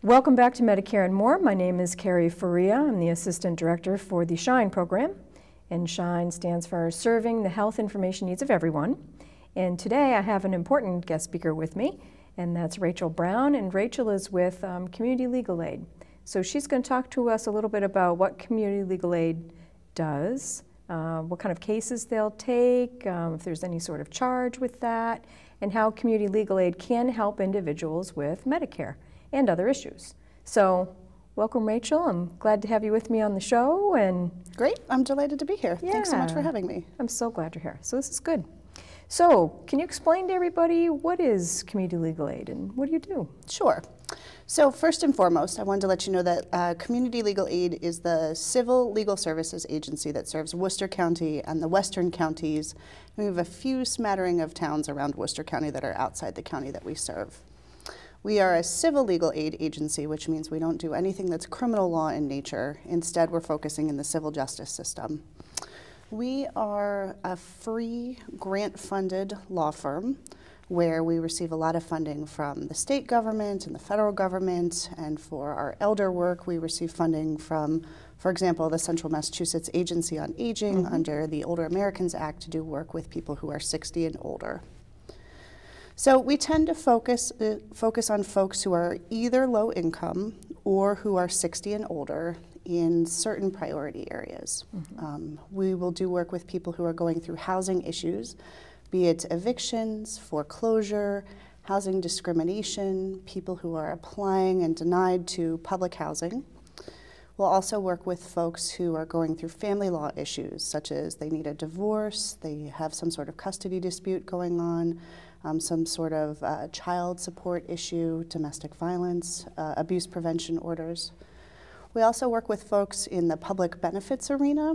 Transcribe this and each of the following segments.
Welcome back to Medicare and More. My name is Kerry Faria. I'm the Assistant Director for the SHINE program. And SHINE stands for Serving the Health Information Needs of Everyone. And today I have an important guest speaker with me, and that's Rachel Brown. And Rachel is with Community Legal Aid. So she's going to talk to us a little bit about what Community Legal Aid does, what kind of cases they'll take, if there's any sort of charge with that, and how Community Legal Aid can help individuals with Medicare and other issues. So welcome, Rachel. I'm glad to have you with me on the show. And great. I'm delighted to be here. Yeah, thanks so much for having me. I'm so glad you're here. So this is good. So can you explain to everybody what is Community Legal Aid and what do you do? Sure. So first and foremost, I wanted to let you know that Community Legal Aid is the civil legal services agency that serves Worcester County and the western counties. We have a few smattering of towns around Worcester County that are outside the county that we serve. We are a civil legal aid agency, which means we don't do anything that's criminal law in nature. Instead, we're focusing in the civil justice system. We are a free grant-funded law firm where we receive a lot of funding from the state government and the federal government, and for our elder work, we receive funding from, for example, the Central Massachusetts Agency on Aging under the Older Americans Act to do work with people who are 60 and older. So we tend to focus on folks who are either low income or who are 60 and older in certain priority areas. We will do work with people who are going through housing issues, be it evictions, foreclosure, housing discrimination, people who are applying and denied to public housing. We'll also work with folks who are going through family law issues, such as they need a divorce, they have some sort of custody dispute going on, some sort of child support issue, domestic violence, abuse prevention orders. We also work with folks in the public benefits arena.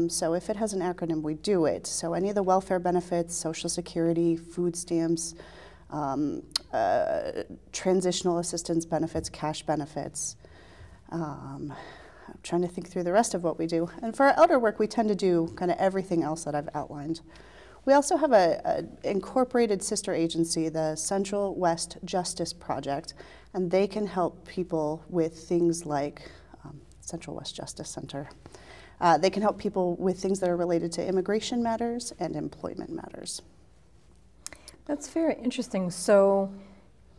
So if it has an acronym, we do it. So any of the welfare benefits, Social Security, food stamps, transitional assistance benefits, cash benefits. I'm trying to think through the rest of what we do. And for our elder work, we tend to do kind of everything else that I've outlined. We also have an incorporated sister agency, the Central West Justice Project, and they can help people with things like Central West Justice Center. They can help people with things that are related to immigration matters and employment matters. That's very interesting. So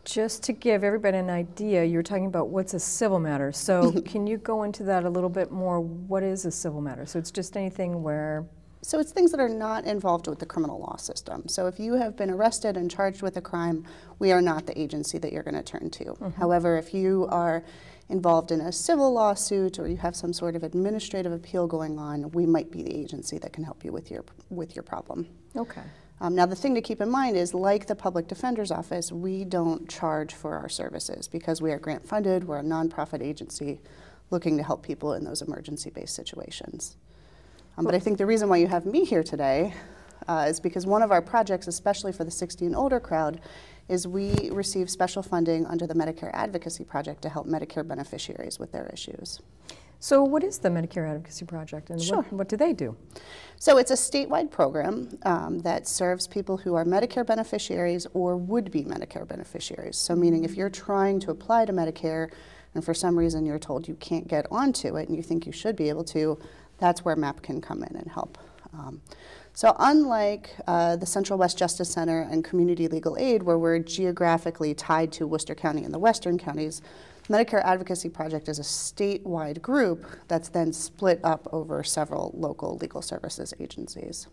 just to give everybody an idea, you're talking about what's a civil matter. So can you go into that a little bit more? What is a civil matter? So it's just anything where... So it's things that are not involved with the criminal law system. So if you have been arrested and charged with a crime, we are not the agency that you're going to turn to. However, if you are involved in a civil lawsuit or you have some sort of administrative appeal going on, we might be the agency that can help you with your problem. Okay. Now the thing to keep in mind is, like the Public Defender's Office, we don't charge for our services because we are grant funded. We're a nonprofit agency looking to help people in those emergency-based situations. But I think the reason why you have me here today is because one of our projects, especially for the 60 and older crowd, is we receive special funding under the Medicare Advocacy Project to help Medicare beneficiaries with their issues. So what is the Medicare Advocacy Project, and what do they do? So it's a statewide program that serves people who are Medicare beneficiaries or would-be Medicare beneficiaries. So meaning if you're trying to apply to Medicare and for some reason you're told you can't get onto it and you think you should be able to, that's where MAP can come in and help. So unlike the Central West Justice Center and Community Legal Aid, where we're geographically tied to Worcester County and the western counties, Medicare Advocacy Project is a statewide group that's then split up over several local legal services agencies.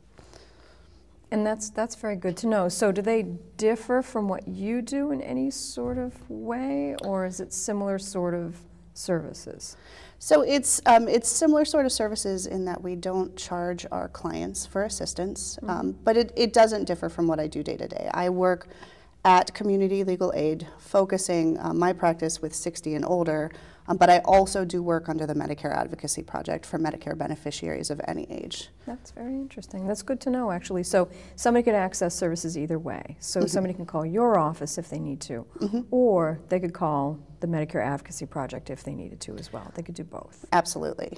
And that's very good to know. So do they differ from what you do in any sort of way, or is it similar sort of services? So it's similar sort of services in that we don't charge our clients for assistance, but it doesn't differ from what I do day to day. I work at Community Legal Aid, focusing my practice with 60 and older, but I also do work under the Medicare Advocacy Project for Medicare beneficiaries of any age. That's very interesting. That's good to know, actually. So somebody could access services either way. So somebody can call your office if they need to, or they could call the Medicare Advocacy Project if they needed to as well. They could do both. Absolutely.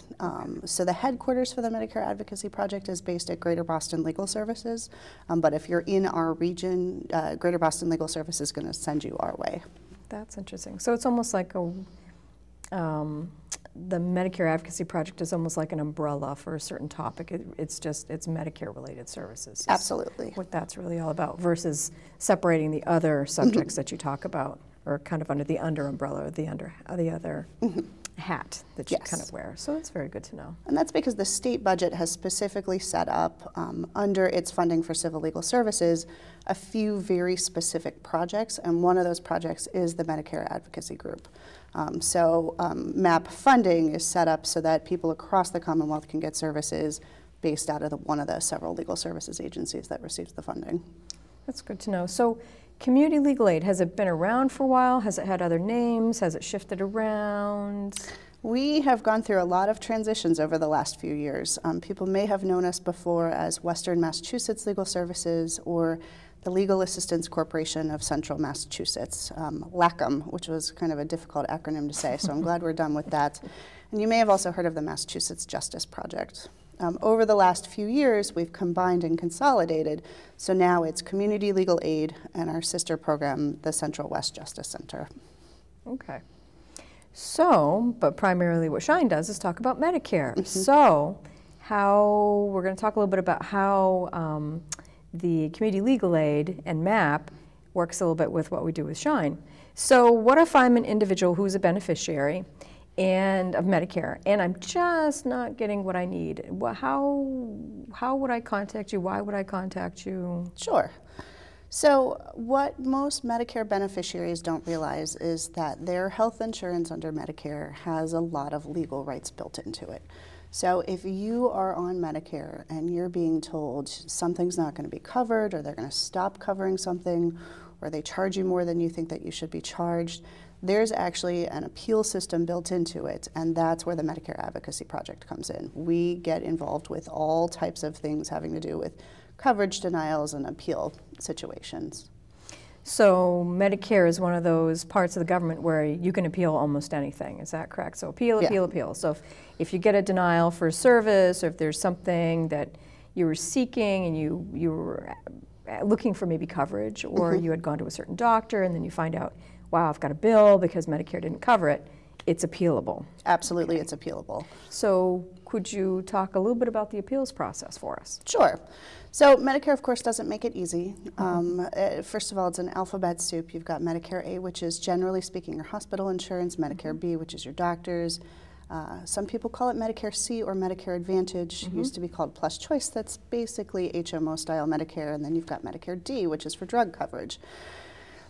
So the headquarters for the Medicare Advocacy Project is based at Greater Boston Legal Services, but if you're in our region, Greater Boston Legal Services is going to send you our way. That's interesting. So it's almost like a the Medicare Advocacy Project is almost like an umbrella for a certain topic. It's Medicare-related services. Absolutely. What that's really all about, versus separating the other subjects that you talk about, or kind of under the under umbrella, or the other hat that you kind of wear. So that's very good to know. And that's because the state budget has specifically set up, under its funding for civil legal services, a few very specific projects, and one of those projects is the Medicare Advocacy Group. MAP funding is set up so that people across the Commonwealth can get services based out of one of the several legal services agencies that receives the funding. That's good to know. So community legal aid, has it been around for a while? Has it had other names? Has it shifted around? We have gone through a lot of transitions over the last few years. People may have known us before as Western Massachusetts Legal Services or the Legal Assistance Corporation of Central Massachusetts, LACM, which was kind of a difficult acronym to say, so I'm glad we're done with that. And you may have also heard of the Massachusetts Justice Project. Over the last few years, we've combined and consolidated, so now it's Community Legal Aid and our sister program, the Central West Justice Center. Okay. So, but primarily what Shine does is talk about Medicare. So, we're going to talk a little bit about how the Community Legal Aid and MAP works a little bit with what we do with Shine. So what if I'm an individual who's a beneficiary of Medicare, and I'm just not getting what I need? Well, how would I contact you? Why would I contact you? Sure. So what most Medicare beneficiaries don't realize is that their health insurance under Medicare has a lot of legal rights built into it. So if you are on Medicare and you're being told something's not going to be covered, or they're going to stop covering something, or they charge you more than you think that you should be charged, there's actually an appeal system built into it, and that's where the Medicare Advocacy Project comes in. We get involved with all types of things having to do with coverage denials and appeal situations. So Medicare is one of those parts of the government where you can appeal almost anything, is that correct? So appeal, appeal. So if you get a denial for a service, or if there's something that you were seeking and you were looking for maybe coverage, or you had gone to a certain doctor and then you find out, wow, I've got a bill because Medicare didn't cover it, it's appealable. Absolutely, it's appealable. So could you talk a little bit about the appeals process for us? Sure. So Medicare, of course, doesn't make it easy. First of all, it's an alphabet soup. You've got Medicare A, which is generally speaking your hospital insurance, Medicare B, which is your doctors. Some people call it Medicare C or Medicare Advantage. It used to be called Plus Choice. That's basically HMO-style Medicare. And then you've got Medicare D, which is for drug coverage.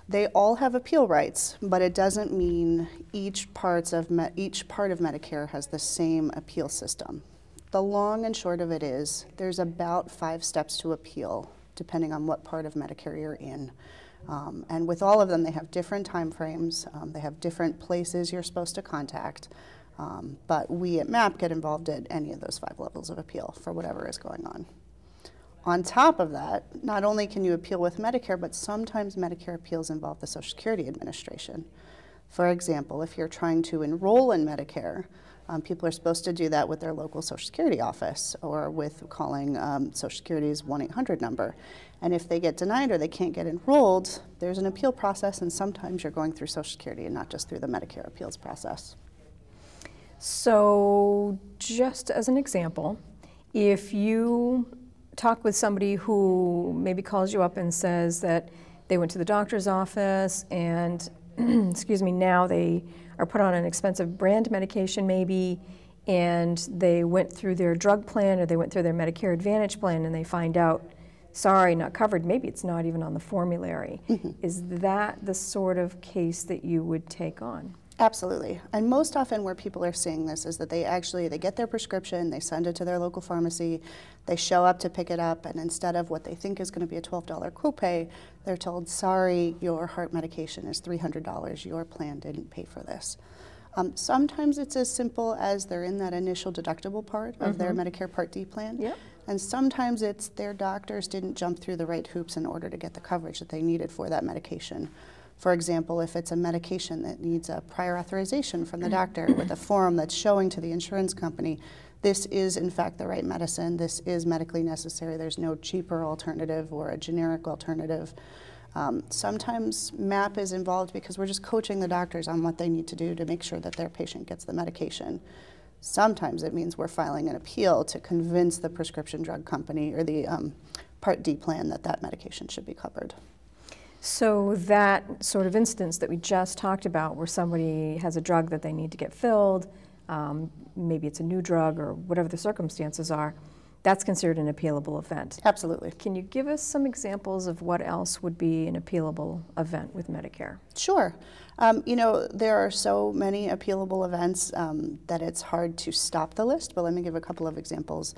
They all have appeal rights, but it doesn't mean each part of Medicare has the same appeal system. The long and short of it is there's about 5 steps to appeal, depending on what part of Medicare you're in. And with all of them, they have different time frames. They have different places you're supposed to contact. But we at MAP get involved at any of those 5 levels of appeal for whatever is going on. On top of that, not only can you appeal with Medicare, but sometimes Medicare appeals involve the Social Security Administration. For example, if you're trying to enroll in Medicare, people are supposed to do that with their local Social Security office or with calling Social Security's 1-800 number. And if they get denied or they can't get enrolled, there's an appeal process, and sometimes you're going through Social Security and not just through the Medicare appeals process. So just as an example, if you talk with somebody who maybe calls you up and says that they went to the doctor's office and excuse me, now they are put on an expensive brand medication maybe, and they went through their drug plan or they went through their Medicare Advantage plan and they find out, sorry, not covered, maybe it's not even on the formulary. Is that the sort of case that you would take on? Absolutely. And most often where people are seeing this is that they get their prescription, they send it to their local pharmacy, they show up to pick it up, and instead of what they think is going to be a $12 copay, they're told, sorry, your heart medication is $300, your plan didn't pay for this. Sometimes it's as simple as they're in that initial deductible part of their Medicare Part D plan, and sometimes it's their doctors didn't jump through the right hoops in order to get the coverage that they needed for that medication. For example, if it's a medication that needs a prior authorization from the doctor with a form that's showing to the insurance company, this is in fact the right medicine, this is medically necessary, there's no cheaper alternative or a generic alternative. Sometimes MAP is involved because we're just coaching the doctors on what they need to do to make sure that their patient gets the medication. Sometimes it means we're filing an appeal to convince the prescription drug company or the Part D plan that that medication should be covered. So that sort of instance that we just talked about, where somebody has a drug that they need to get filled, maybe it's a new drug or whatever the circumstances are, that's considered an appealable event. Absolutely. Can you give us some examples of what else would be an appealable event with Medicare? Sure. You know, there are so many appealable events that it's hard to stop the list, but let me give a couple of examples.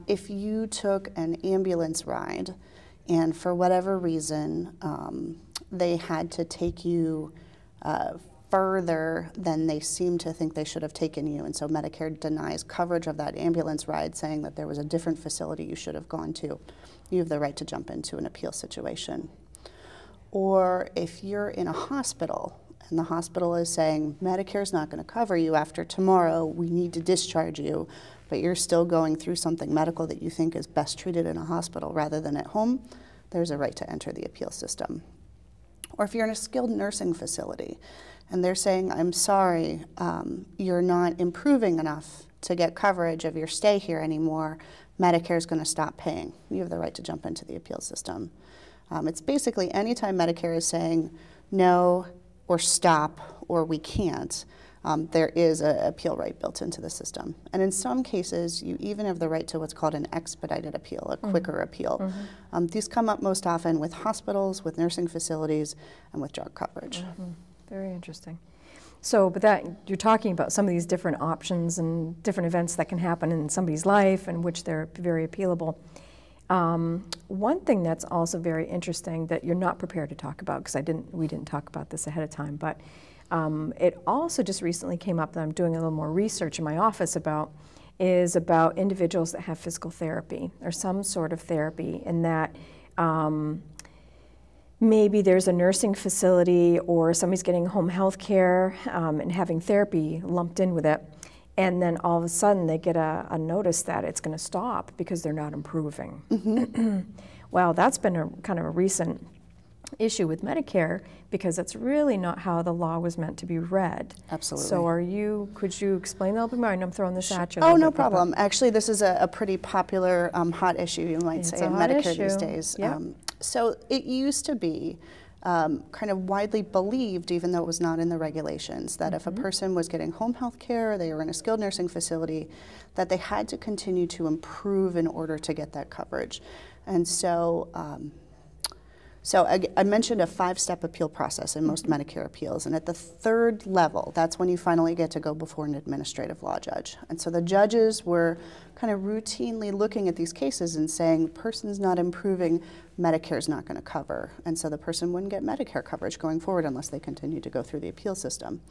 If you took an ambulance ride and for whatever reason they had to take you further than they seem to think they should have taken you, and so Medicare denies coverage of that ambulance ride, saying that there was a different facility you should have gone to, you have the right to jump into an appeal situation. Or if you're in a hospital and the hospital is saying, Medicare's not going to cover you after tomorrow, we need to discharge you, but you're still going through something medical that you think is best treated in a hospital rather than at home, there's a right to enter the appeal system. Or if you're in a skilled nursing facility and they're saying, I'm sorry, you're not improving enough to get coverage of your stay here anymore, Medicare is going to stop paying. You have the right to jump into the appeal system. It's basically anytime Medicare is saying no or stop or we can't, there is an appeal right built into the system. And in some cases, you even have the right to what's called an expedited appeal, a quicker appeal. These come up most often with hospitals, with nursing facilities, and with drug coverage. Very interesting. So, but that you're talking about some of these different options and different events that can happen in somebody's life and which they're very appealable. One thing that's also very interesting that you're not prepared to talk about, because we didn't talk about this ahead of time, but it also just recently came up that I'm doing a little more research in my office about, is about individuals that have physical therapy or some sort of therapy, and that maybe there's a nursing facility or somebody's getting home health care and having therapy lumped in with it, and then all of a sudden they get a notice that it's going to stop because they're not improving. Well, that's been a kind of a recent issue with Medicare, because that's really not how the law was meant to be read. Absolutely. So could you explain that a little bit more? I know I'm throwing this at you. Oh, no problem. Actually, this is a pretty popular hot issue, you might say, in Medicare these days. Yep. So it used to be kind of widely believed, even though it was not in the regulations, that if a person was getting home health care, they were in a skilled nursing facility, that they had to continue to improve in order to get that coverage. And so I mentioned a 5-step appeal process in most Medicare appeals, and at the 3rd level, that's when you finally get to go before an administrative law judge. And so the judges were kind of routinely looking at these cases and saying, the person's not improving, Medicare's not going to cover. And so the person wouldn't get Medicare coverage going forward unless they continued to go through the appeal system.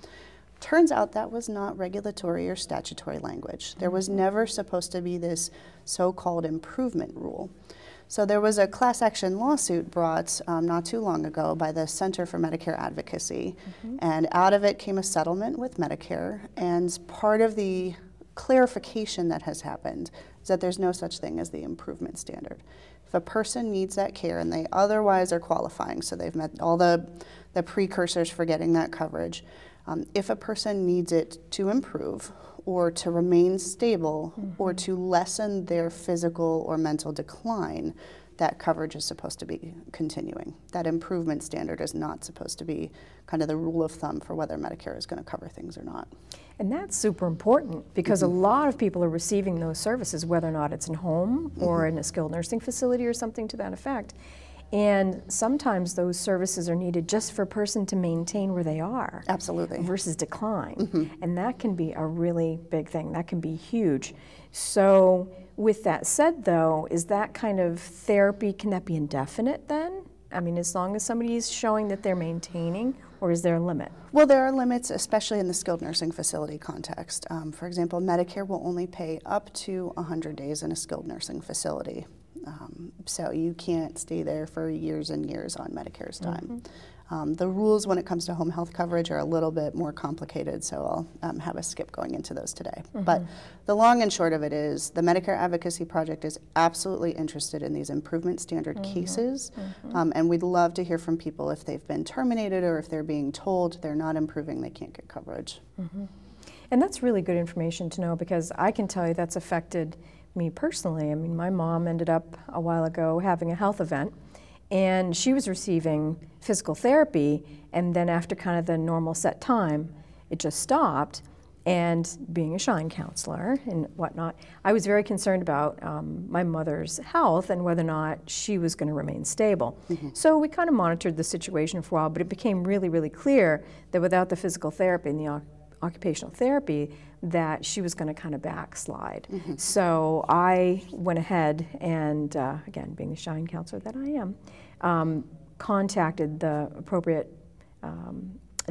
Turns out that was not regulatory or statutory language. There was never supposed to be this so-called improvement rule. So there was a class action lawsuit brought not too long ago by the Center for Medicare Advocacy, and out of it came a settlement with Medicare, and part of the clarification that has happened is that there's no such thing as the improvement standard. If a person needs that care and they otherwise are qualifying, so they've met all the precursors for getting that coverage, if a person needs it to improve or to remain stable or to lessen their physical or mental decline, that coverage is supposed to be continuing. That improvement standard is not supposed to be kind of the rule of thumb for whether Medicare is going to cover things or not. And that's super important, because a lot of people are receiving those services, whether or not it's in home or in a skilled nursing facility or something to that effect. And sometimes those services are needed just for a person to maintain where they are. Absolutely. Versus decline. And that can be a really big thing. That can be huge. So with that said, though, is that kind of therapy, can that be indefinite then? I mean, as long as somebody is showing that they're maintaining, or is there a limit? Well, there are limits, especially in the skilled nursing facility context. For example, Medicare will only pay up to 100 days in a skilled nursing facility. So you can't stay there for years and years on Medicare's time. The rules when it comes to home health coverage are a little bit more complicated, so I'll have a skip going into those today. But the long and short of it is the Medicare Advocacy Project is absolutely interested in these improvement standard cases, and we'd love to hear from people if they've been terminated or if they're being told they're not improving, they can't get coverage. And that's really good information to know, because I can tell you that's affected me personally. I mean, my mom ended up a while ago having a health event, and she was receiving physical therapy, and then after kind of the normal set time, it just stopped. And being a Shine counselor and whatnot, I was very concerned about my mother's health and whether or not she was going to remain stable. So we kind of monitored the situation for a while, but it became really, really clear that without the physical therapy and the occupational therapy, that she was going to kind of backslide. So I went ahead and, again, being the Shine counselor that I am, contacted the appropriate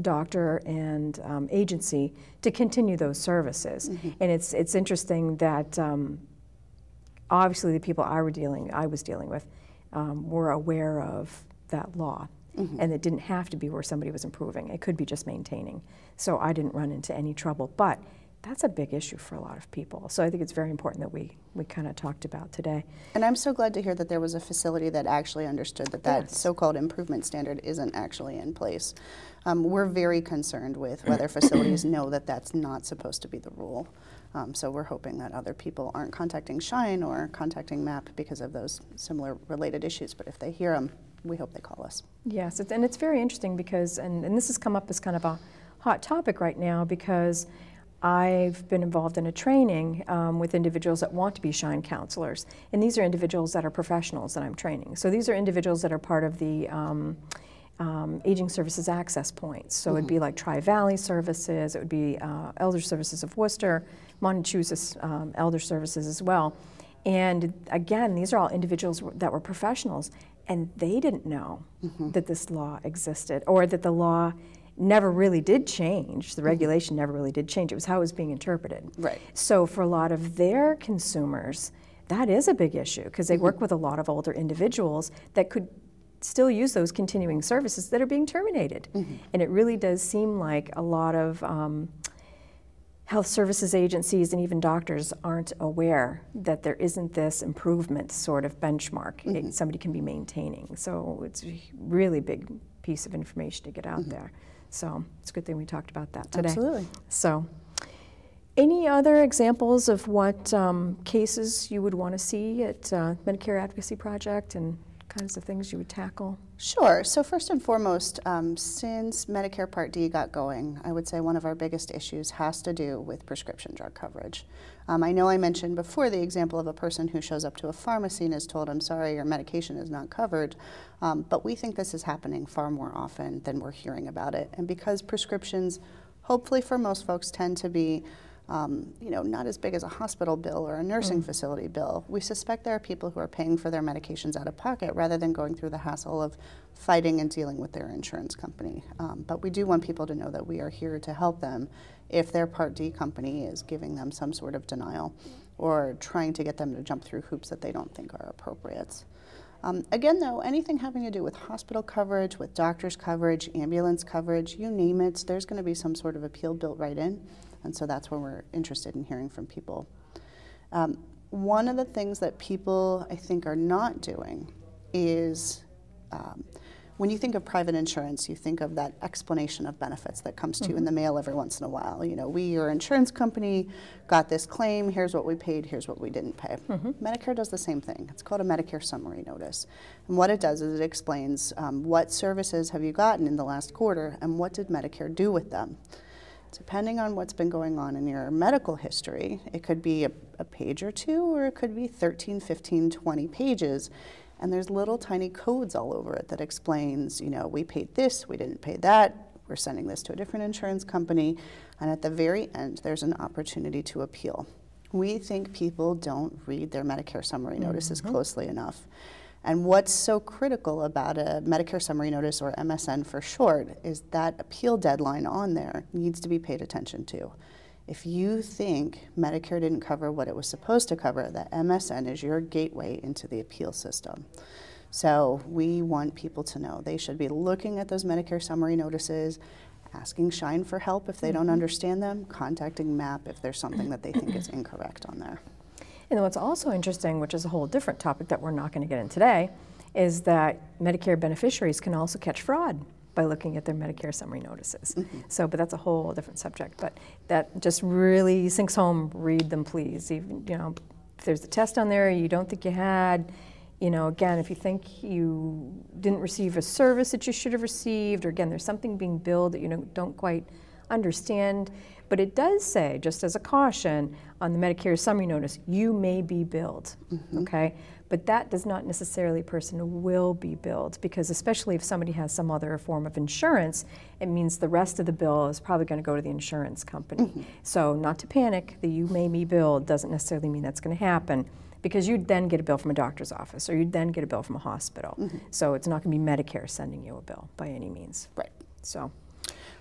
doctor and agency to continue those services. And it's interesting that obviously the people I was dealing with were aware of that law. And it didn't have to be where somebody was improving. It could be just maintaining. So I didn't run into any trouble. But that's a big issue for a lot of people. So I think it's very important that we kind of talked about today. And I'm so glad to hear that there was a facility that actually understood that that so-called improvement standard isn't actually in place. We're very concerned with whether facilities know that that's not supposed to be the rule. So we're hoping that other people aren't contacting Shine or contacting MAP because of those similar related issues. But if they hear them, we hope they call us. Yes, and it's very interesting because, and this has come up as kind of a hot topic right now, because I've been involved in a training with individuals that want to be Shine counselors. And these are individuals that are professionals that I'm training. So these are individuals that are part of the Aging Services Access Points. So it'd be like Tri-Valley Services, it would be Elder Services of Worcester, Montechusett Elder Services as well. And again, these are all individuals that were professionals, and they didn't know that this law existed, or that the law never really did change. The regulation never really did change. It was how it was being interpreted. Right. So for a lot of their consumers, that is a big issue, because they work with a lot of older individuals that could still use those continuing services that are being terminated. And it really does seem like a lot of health services agencies and even doctors aren't aware that there isn't this improvement sort of benchmark somebody can be maintaining. So it's a really big piece of information to get out there. So it's a good thing we talked about that today. Absolutely. So any other examples of what cases you would want to see at Medicare Advocacy Project and kinds of things you would tackle? Sure. So first and foremost, since Medicare Part D got going, I would say one of our biggest issues has to do with prescription drug coverage. I know I mentioned before the example of a person who shows up to a pharmacy and is told, I'm sorry, your medication is not covered, but we think this is happening far more often than we're hearing about it. And because prescriptions, hopefully for most folks, tend to be not as big as a hospital bill or a nursing facility bill, we suspect there are people who are paying for their medications out of pocket rather than going through the hassle of fighting and dealing with their insurance company. But we do want people to know that we are here to help them if their Part D company is giving them some sort of denial or trying to get them to jump through hoops that they don't think are appropriate. Again, though, anything having to do with hospital coverage, with doctor's coverage, ambulance coverage, you name it, there's going to be some sort of appeal built right in. And so that's where we're interested in hearing from people. One of the things that people, I think, are not doing is when you think of private insurance, you think of that explanation of benefits that comes to you in the mail every once in a while. You know, we, your insurance company, got this claim, here's what we paid, here's what we didn't pay. Medicare does the same thing. It's called a Medicare summary notice. And what it does is it explains what services have you gotten in the last quarter and what did Medicare do with them. Depending on what's been going on in your medical history, it could be a page or two, or it could be 13, 15, 20 pages. And there's little tiny codes all over it that explains, you know, we paid this, we didn't pay that, we're sending this to a different insurance company. And at the very end, there's an opportunity to appeal. We think people don't read their Medicare summary notices closely enough. And what's so critical about a Medicare summary notice, or MSN for short, is that appeal deadline on there needs to be paid attention to. If you think Medicare didn't cover what it was supposed to cover, the MSN is your gateway into the appeal system. So we want people to know they should be looking at those Medicare summary notices, asking Shine for help if they don't understand them, contacting MAP if there's something that they think is incorrect on there. And what's also interesting, which is a whole different topic that we're not going to get in today, is that Medicare beneficiaries can also catch fraud by looking at their Medicare summary notices. So, but that's a whole different subject. But that just really sinks home. Read them, please. Even, you know, if there's a test on there you don't think you had, you know, again, if you think you didn't receive a service that you should have received, or again, there's something being billed that you don't quite understand. But it does say, just as a caution, on the Medicare summary notice, you may be billed, okay? But that does not necessarily a person will be billed, because especially if somebody has some other form of insurance, it means the rest of the bill is probably going to go to the insurance company. So not to panic, the you may be billed doesn't necessarily mean that's going to happen, because you'd then get a bill from a doctor's office, or you'd then get a bill from a hospital. So it's not going to be Medicare sending you a bill by any means. Right.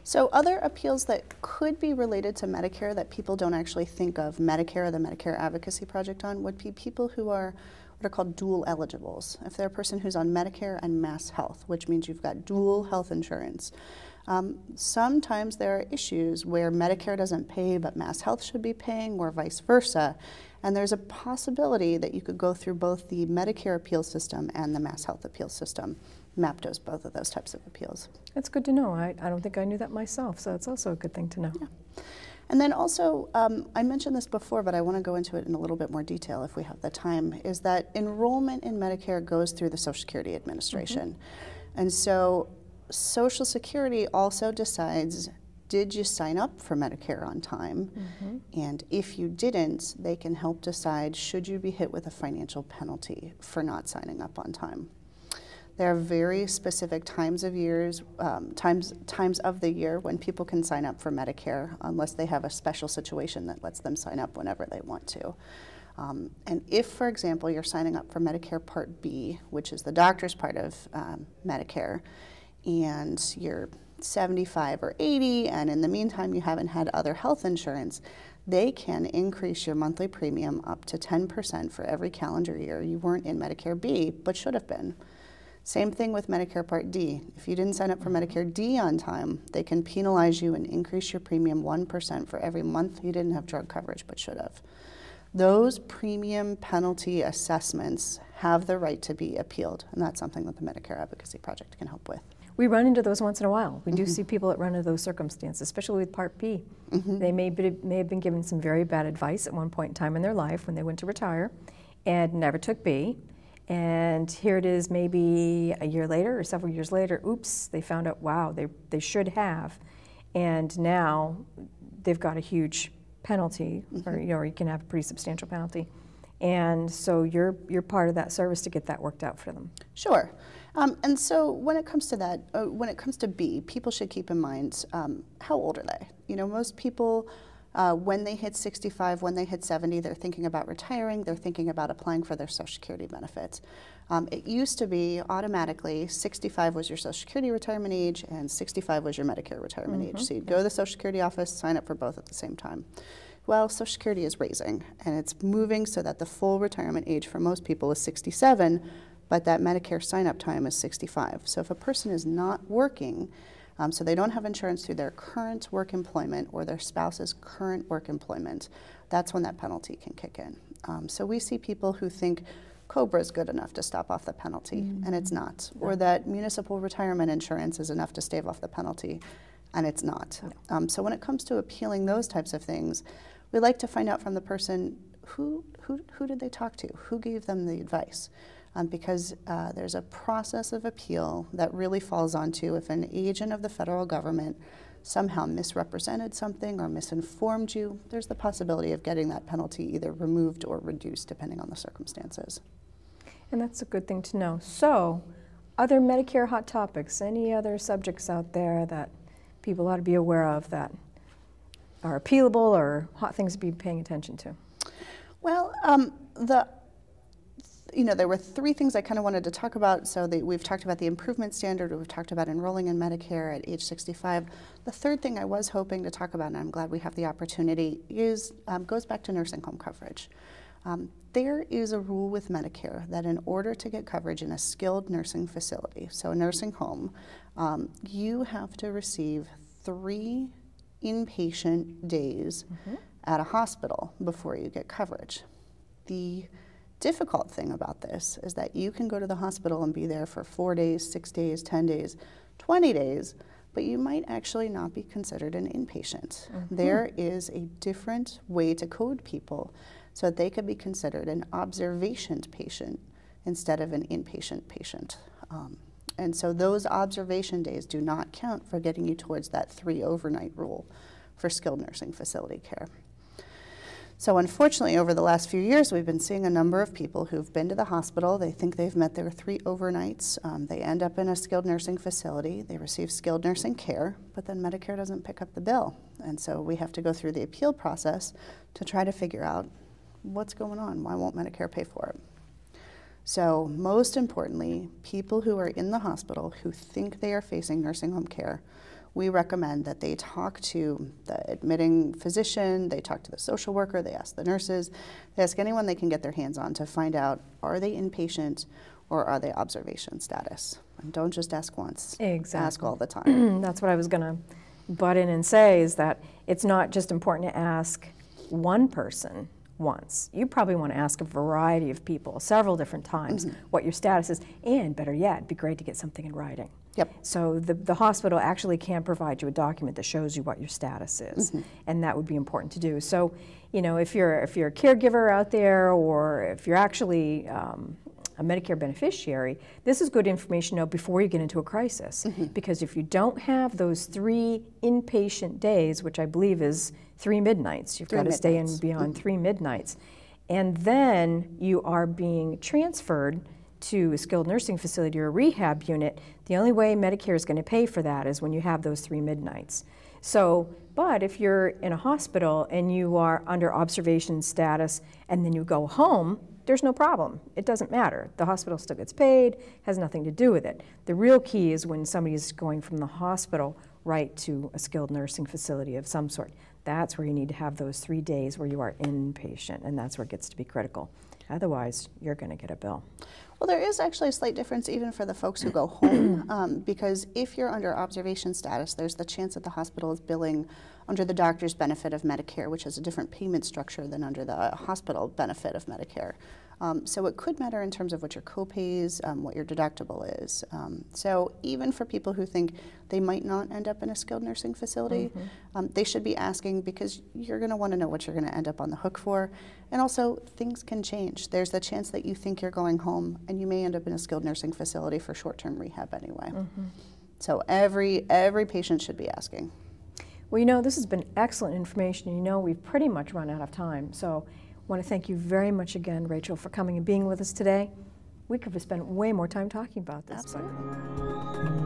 So other appeals that could be related to Medicare that people don't actually think of Medicare or the Medicare Advocacy Project on would be people who are what are called dual eligibles. If they're a person who's on Medicare and Mass Health, which means you've got dual health insurance. Sometimes there are issues where Medicare doesn't pay but Mass Health should be paying, or vice versa. And there's a possibility that you could go through both the Medicare appeal system and the Mass Health appeal system. MAP does both of those types of appeals. That's good to know. I don't think I knew that myself, so it's also a good thing to know. Yeah. And then also, I mentioned this before, but I want to go into it in a little bit more detail if we have the time, is that enrollment in Medicare goes through the Social Security Administration. And so Social Security also decides, did you sign up for Medicare on time? And if you didn't, they can help decide, should you be hit with a financial penalty for not signing up on time. There are very specific times of years, times of the year when people can sign up for Medicare, unless they have a special situation that lets them sign up whenever they want to. And if, for example, you're signing up for Medicare Part B, which is the doctor's part of Medicare, and you're 75 or 80, and in the meantime you haven't had other health insurance, they can increase your monthly premium up to 10% for every calendar year you weren't in Medicare B, but should have been. Same thing with Medicare Part D. If you didn't sign up for Medicare D on time, they can penalize you and increase your premium 1% for every month you didn't have drug coverage but should have. Those premium penalty assessments have the right to be appealed, and that's something that the Medicare Advocacy Project can help with. We run into those once in a while. We do see people that run into those circumstances, especially with Part B. They may have been given some very bad advice at one point in time in their life when they went to retire and never took B. And here it is, maybe a year later or several years later, oops, they found out, wow, they should have. And now they've got a huge penalty, or you can have a pretty substantial penalty. And so you're part of that service to get that worked out for them. Sure. And so when it comes to that, when it comes to B, people should keep in mind, how old are they? You know, most people, when they hit 65, when they hit 70, they're thinking about retiring, they're thinking about applying for their Social Security benefits. It used to be automatically 65 was your Social Security retirement age and 65 was your Medicare retirement age. So you'd go to the Social Security office, sign up for both at the same time. Well, Social Security is raising, and it's moving so that the full retirement age for most people is 67, but that Medicare sign-up time is 65. So if a person is not working, so they don't have insurance through their current work employment or their spouse's current work employment, that's when that penalty can kick in. So we see people who think COBRA is good enough to stop off the penalty, and it's not. No. Or that municipal retirement insurance is enough to stave off the penalty, and it's not. No. So when it comes to appealing those types of things, we like to find out from the person who did they talk to? Who gave them the advice? Because there's a process of appeal that really falls onto if an agent of the federal government somehow misrepresented something or misinformed you, there's the possibility of getting that penalty either removed or reduced depending on the circumstances. And that's a good thing to know. So, other Medicare hot topics, any other subjects out there that people ought to be aware of that are appealable or hot things to be paying attention to? Well, there were three things I kind of wanted to talk about. So we've talked about the improvement standard, we've talked about enrolling in Medicare at age 65. The third thing I was hoping to talk about, and I'm glad we have the opportunity, is goes back to nursing home coverage. There is a rule with Medicare that in order to get coverage in a skilled nursing facility, so a nursing home, you have to receive 3 inpatient days at a hospital before you get coverage. The difficult thing about this is that you can go to the hospital and be there for 4 days, 6 days, 10 days, 20 days, but you might actually not be considered an inpatient. There is a different way to code people so that they could be considered an observation patient instead of an inpatient patient. And so those observation days do not count for getting you towards that 3 overnight rule for skilled nursing facility care. So unfortunately, over the last few years, we've been seeing a number of people who've been to the hospital. They think they've met their 3 overnights. They end up in a skilled nursing facility. They receive skilled nursing care, but then Medicare doesn't pick up the bill. And so we have to go through the appeal process to try to figure out what's going on. Why won't Medicare pay for it? So most importantly, people who are in the hospital who think they are facing nursing home care, we recommend that they talk to the admitting physician, they talk to the social worker, they ask the nurses, they ask anyone they can get their hands on to find out, are they inpatient or are they observation status? And don't just ask once, ask all the time. That's what I was going to butt in and say, is that it's not just important to ask one person once. You probably want to ask a variety of people several different times what your status is, and better yet, it'd be great to get something in writing. So the hospital actually can provide you a document that shows you what your status is, and that would be important to do. So, you know, if you're a caregiver out there, or if you're actually a Medicare beneficiary, this is good information to know before you get into a crisis. Because if you don't have those 3 inpatient days, which I believe is 3 midnights, you've got to stay in beyond 3 midnights, and then you are being transferred to a skilled nursing facility or a rehab unit, the only way Medicare is going to pay for that is when you have those 3 midnights. So, but if you're in a hospital and you are under observation status and then you go home, there's no problem. It doesn't matter. The hospital still gets paid, has nothing to do with it. The real key is when somebody's going from the hospital right to a skilled nursing facility of some sort. That's where you need to have those 3 days where you are inpatient, and that's where it gets to be critical. Otherwise, you're going to get a bill. Well, there is actually a slight difference even for the folks who go home, because if you're under observation status, there's the chance that the hospital is billing under the doctor's benefit of Medicare, which is a different payment structure than under the hospital benefit of Medicare. So it could matter in terms of what your copays, what your deductible is. So even for people who think they might not end up in a skilled nursing facility, they should be asking, because you're going to want to know what you're going to end up on the hook for. And also, things can change. There's the chance that you think you're going home and you may end up in a skilled nursing facility for short-term rehab anyway. So every patient should be asking. Well, you know, this has been excellent information. You know, we've pretty much run out of time. So I want to thank you very much again, Rachel, for coming and being with us today. We could have spent way more time talking about this. Absolutely.